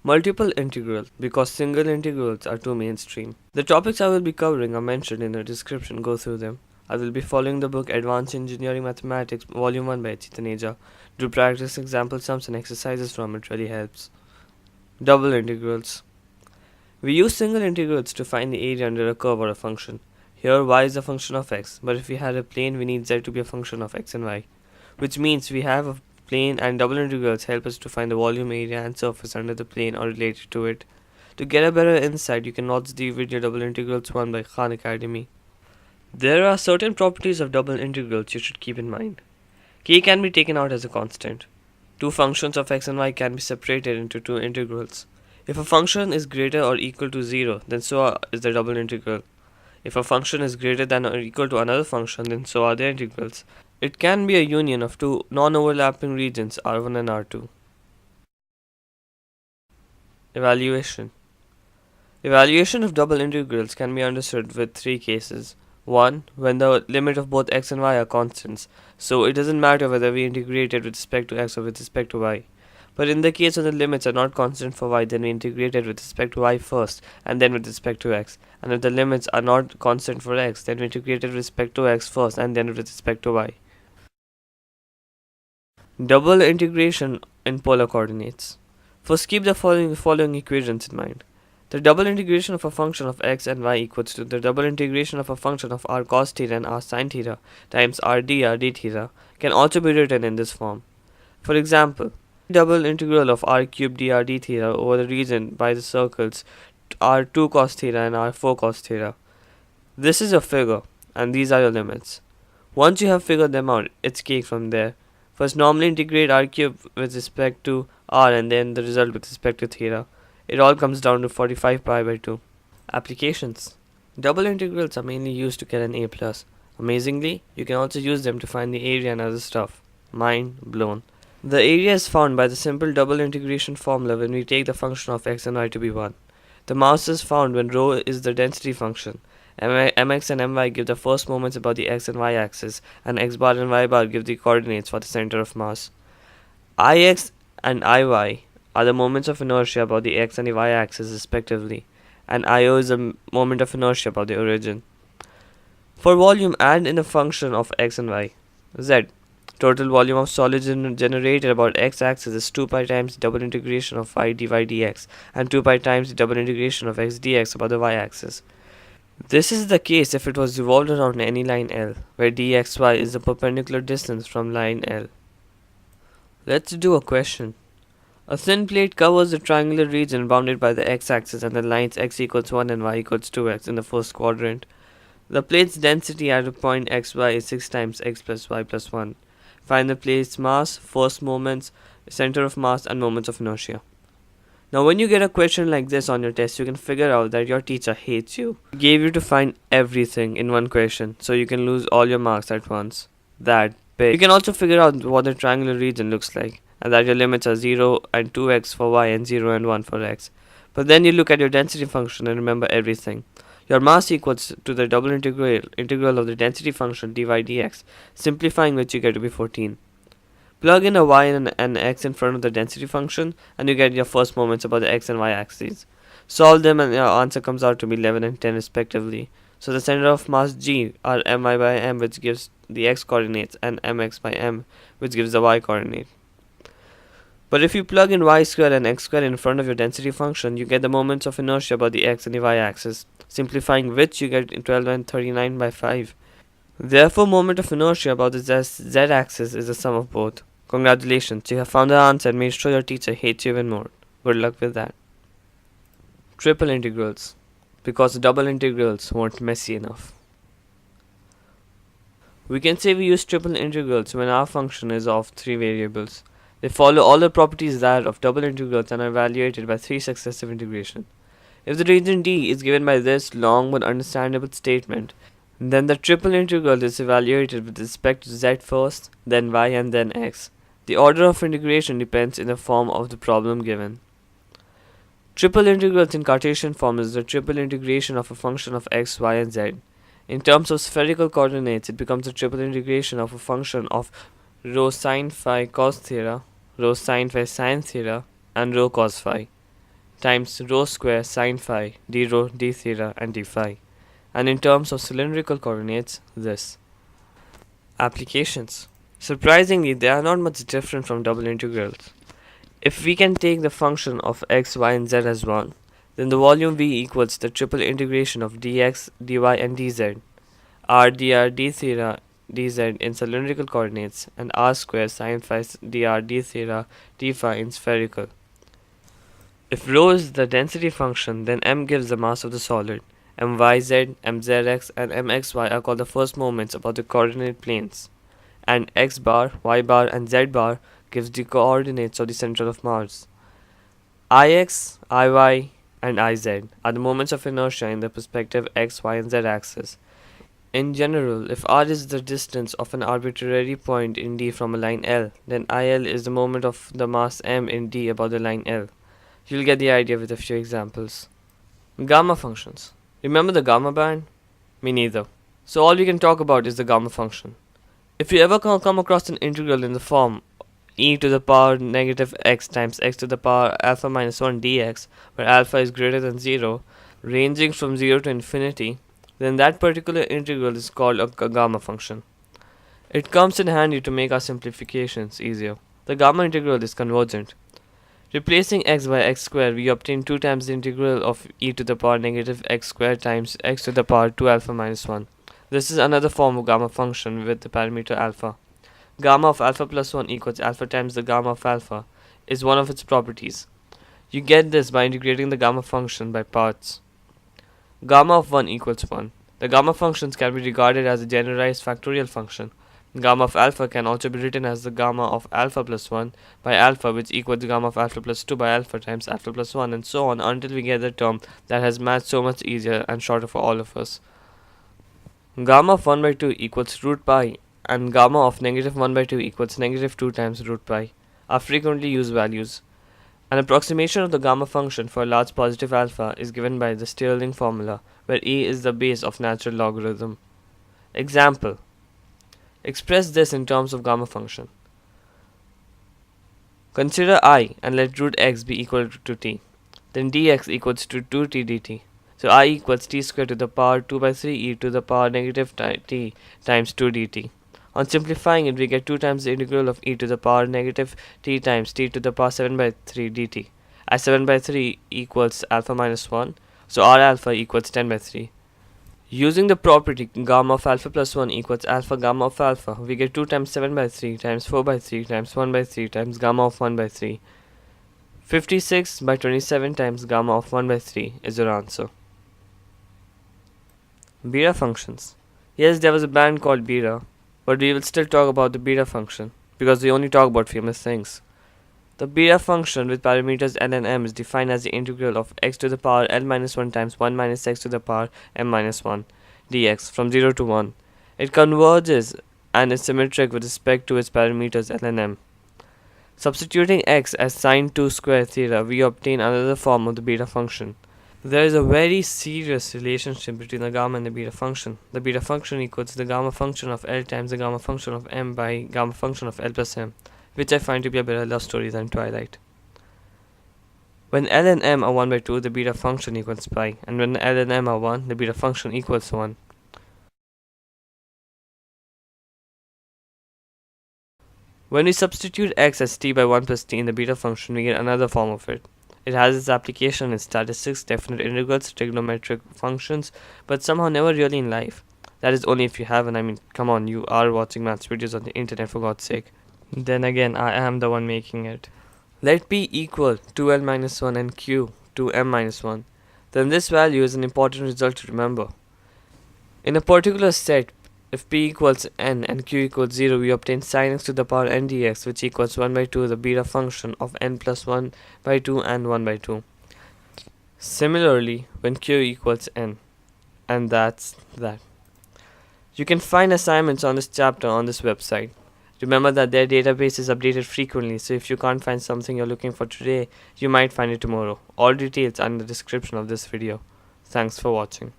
Multiple integral, because single integrals are too mainstream. The topics I will be covering are mentioned in the description, go through them. I will be following the book Advanced Engineering Mathematics Volume 1 by Chitaneja. Do practice example sums and exercises from it really helps. Double integrals. We use single integrals to find the area under a curve or a function. Here y is a function of x, but if we had a plane we need z to be a function of x and y, which means we have a plane, and double integrals help us to find the volume, area and surface under the plane or related to it. To get a better insight, you can watch the video Double Integrals 1 by Khan Academy. There are certain properties of double integrals you should keep in mind. K can be taken out as a constant. Two functions of x and y can be separated into two integrals. If a function is greater or equal to 0, then so is the double integral. If a function is greater than or equal to another function, then so are the integrals. It can be a union of two non-overlapping regions R1 and R2. Evaluation. Evaluation of double integrals can be understood with three cases. 1. When the limit of both x and y are constants, so it doesn't matter whether we integrate it with respect to x or with respect to y. But in the case when the limits are not constant for y, then we integrate it with respect to y first and then with respect to x. And if the limits are not constant for x, then we integrate it with respect to x first and then with respect to y. Double integration in polar coordinates. First, keep the following equations in mind. The double integration of a function of x and y equals to the double integration of a function of r cos theta and r sin theta times r dr d theta can also be written in this form. For example, double integral of r cubed dr d theta over the region by the circles r2 cos theta and r4 cos theta. This is a figure, and these are your limits. Once you have figured them out, it's cake from there. First, normally integrate r cubed with respect to r and then the result with respect to theta. It all comes down to 45 pi by 2. Applications. Double integrals are mainly used to get an A+. Amazingly, you can also use them to find the area and other stuff. Mind blown. The area is found by the simple double integration formula when we take the function of x and y to be 1. The mass is found when rho is the density function. Mx and my give the first moments about the x and y axis, and x bar and y bar give the coordinates for the center of mass. Ix and Iy are the moments of inertia about the x and the y axis respectively, and Io is the moment of inertia about the origin. For volume, add in a function of x and y. Z. Total volume of solid generated about x-axis is 2 pi times the double integration of y dy dx and 2 pi times the double integration of x dx about the y-axis. This is the case if it was revolved around any line L, where dxy is the perpendicular distance from line L. Let's do a question. A thin plate covers the triangular region bounded by the x-axis and the lines x equals 1 and y equals 2x in the first quadrant. The plate's density at a point xy is 6 times x plus y plus 1. Find the plate's mass, first moments, center of mass and moments of inertia. Now when you get a question like this on your test, you can figure out that your teacher hates you. He gave you to find everything in one question, so you can lose all your marks at once. That big. You can also figure out what the triangular region looks like, and that your limits are 0 and 2x for y and 0 and 1 for x. But then you look at your density function and remember everything. Your mass equals to the double integral of the density function dy dx, simplifying which you get to be 14. Plug in a y and an x in front of the density function and you get your first moments about the x and y axes. Solve them and your answer comes out to be 11 and 10 respectively. So the center of mass g are mi by m, which gives the x coordinates, and mx by m, which gives the y coordinate. But if you plug in y squared and x squared in front of your density function, you get the moments of inertia about the x and the y axis, simplifying which you get 12 and 39 by 5. Therefore, moment of inertia about the z axis is the sum of both. Congratulations, you have found the answer and made sure your teacher hates you even more. Good luck with that. Triple integrals, because double integrals weren't messy enough. We can say we use triple integrals when our function is of 3 variables. They follow all the properties that of double integrals and are evaluated by 3 successive integrations. If the region D is given by this long but understandable statement, then the triple integral is evaluated with respect to z first, then y and then x. The order of integration depends in the form of the problem given. Triple integrals in Cartesian form is the triple integration of a function of x, y and z. In terms of spherical coordinates, it becomes a triple integration of a function of rho sin phi cos theta, rho sin phi sin theta, and rho cos phi. times rho square sine phi d rho d theta and d phi. And in terms of cylindrical coordinates, this. Applications. Surprisingly, they are not much different from double integrals. If we can take the function of x, y, and z as 1, then the volume V equals the triple integration of dx, dy, and dz, r dr d theta dz in cylindrical coordinates, and r square sine phi dr d theta d phi in spherical. If rho is the density function, then m gives the mass of the solid. MYZ, MZX, and MXY are called the first moments about the coordinate planes, and x bar, y bar, and z bar gives the coordinates of the center of Mars. IX, IY, and IZ are the moments of inertia in the perspective x, y, and z axis. In general, if r is the distance of an arbitrary point in D from a line L, then IL is the moment of the mass m in D about the line L. You'll get the idea with a few examples. Gamma functions. Remember the gamma band? Me neither. So all we can talk about is the gamma function. If you ever come across an integral in the form e to the power negative x times x to the power alpha minus 1 dx, where alpha is greater than 0, ranging from 0 to infinity, then that particular integral is called a gamma function. It comes in handy to make our simplifications easier. The gamma integral is convergent. Replacing x by x squared, we obtain 2 times the integral of e to the power negative x squared times x to the power 2 alpha minus 1. This is another form of gamma function with the parameter alpha. Gamma of alpha plus 1 equals alpha times the gamma of alpha is one of its properties. You get this by integrating the gamma function by parts. Gamma of 1 equals 1. The gamma functions can be regarded as a generalized factorial function. Gamma of alpha can also be written as the gamma of alpha plus 1 by alpha, which equals the gamma of alpha plus 2 by alpha times alpha plus 1, and so on until we get the term that has math so much easier and shorter for all of us. Gamma of 1 by 2 equals root pi, and gamma of negative 1 by 2 equals negative 2 times root pi are frequently used values. An approximation of the gamma function for a large positive alpha is given by the Stirling formula, where e is the base of natural logarithm. Example. Express this in terms of gamma function. Consider I and let root x be equal to t. Then dx equals to 2t dt. So I equals t squared to the power 2 by 3 e to the power negative t times 2 dt. On simplifying it, we get 2 times the integral of e to the power negative t times t to the power 7 by 3 dt. As 7 by 3 equals alpha minus 1, so r alpha equals 10 by 3. Using the property gamma of alpha plus 1 equals alpha gamma of alpha, we get 2 times 7 by 3 times 4 by 3 times 1 by 3 times gamma of 1 by 3. 56 by 27 times gamma of 1 by 3 is our answer. Beta functions. Yes, there was a band called Beta, but we will still talk about the beta function because we only talk about famous things. The beta function with parameters n and m is defined as the integral of x to the power l minus 1 times 1 minus x to the power m minus 1 dx from 0 to 1. It converges and is symmetric with respect to its parameters l and m. Substituting x as sine 2 square theta, we obtain another form of the beta function. There is a very serious relationship between the gamma and the beta function. The beta function equals the gamma function of L times the gamma function of m by gamma function of L plus m, which I find to be a better love story than Twilight. When L and m are 1 by 2, the beta function equals pi, and when L and m are 1, the beta function equals 1. When we substitute x as t by 1 plus t in the beta function, we get another form of it. It has its application in statistics, definite integrals, trigonometric functions, but somehow never really in life. That is only if you have, and I mean, come on, you are watching maths videos on the internet for God's sake. Then again, I am the one making it. Let p equal 2l minus 1 and q 2m minus 1. Then this value is an important result to remember. In a particular set, if p equals n and q equals 0, we obtain sin x to the power n dx, which equals 1 by 2 the beta function of n plus 1 by 2 and 1 by 2. Similarly, when q equals n. And that's that. You can find assignments on this chapter on this website. Remember that their database is updated frequently, so if you can't find something you're looking for today, you might find it tomorrow. All details are in the description of this video. Thanks for watching.